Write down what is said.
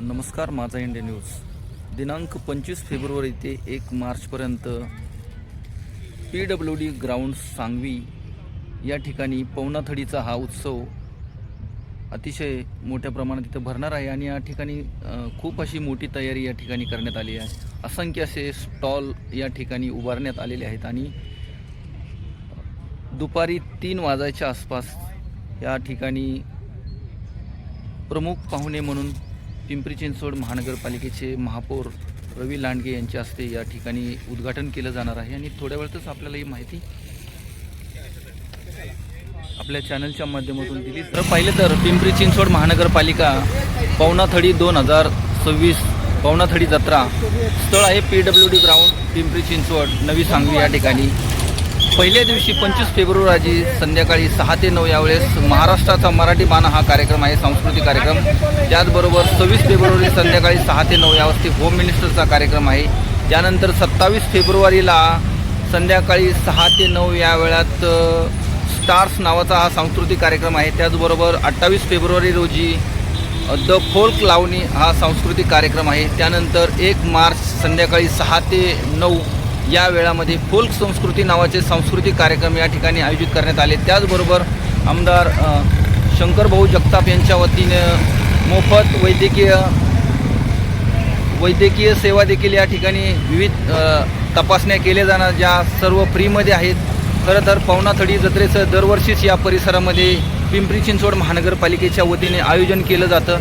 नमस्कार, माझा India news दिनांक 25 फेब्रुवारी ते 1 मार्चपर्यंत PWD ग्राउंड सांगवी या ठिकाणी पवनाथडीचा हा उत्सव अतिशय मोठ्या प्रमाणात इथं भरणार आहे आणि या ठिकाणी खूप अशी मोठी तयारी या ठिकाणी करण्यात आली आहे। असंख्य असे स्टॉल या ठिकाणी उभारण्यात आलेले आहेत आणि दुपारी 3 वाजायच्या आसपास या ठिकाणी प्रमुख पाहुणे म्हणून पिंपरी चिंचवड महानगरपालिकेचे महापौर रवी लांडगे यांच्या हस्ते या ठिकाणी उद्घाटन केलं जाणार आहे आणि थोड्या वेळातच आपल्याला ही माहिती आपल्या चॅनलच्या माध्यमातून दिली। तर पाहिलं तर पिंपरी चिंचवड महानगरपालिका पवनाथडी 2026 पवनाथडी जत्रा स्थळ आहे PWD ग्राउंड पिंपरी चिंचवड नवी सांगवी या ठिकाणी। पहिल्या दिवशी 25 फेब्रुवारी संध्याकाळी 6 ते 9 यावेळेस महाराष्ट्राचा मराठी बाणा हा कार्यक्रम आहे, सांस्कृतिक कार्यक्रम। त्याचबरोबर 26 फेब्रुवारी संध्याकाळी 6 ते 9 या वाजता होम मिनिस्टरचा कार्यक्रम आहे। त्यानंतर 27 फेब्रुवारीला संध्याकाळी 6 ते 9 या वेळात स्टार्स नावाचा हा सांस्कृतिक कार्यक्रम आहे। त्याचबरोबर 28 फेब्रुवारी रोजी द फोल्क लावणी हा सांस्कृतिक कार्यक्रम आहे। त्यानंतर 1 मार्च संध्याकाळी 6 ते 9 या वेळामध्ये फोल्क संस्कृती नावाचे सांस्कृतिक कार्यक्रम या ठिकाणी आयोजित करण्यात आले। त्याचबरोबर आमदार शंकरभाऊ जगताप यांच्या वतीने मोफत वैद्यकीय सेवा देखील या ठिकाणी विविध तपासण्या केल्या जाणार, ज्या सर्व फ्रीमध्ये आहेत। खरं तर पवनाथडी जत्रेचं दरवर्षीच या परिसरामध्ये पिंपरी चिंचवड महानगरपालिकेच्या वतीने आयोजन केलं जातं।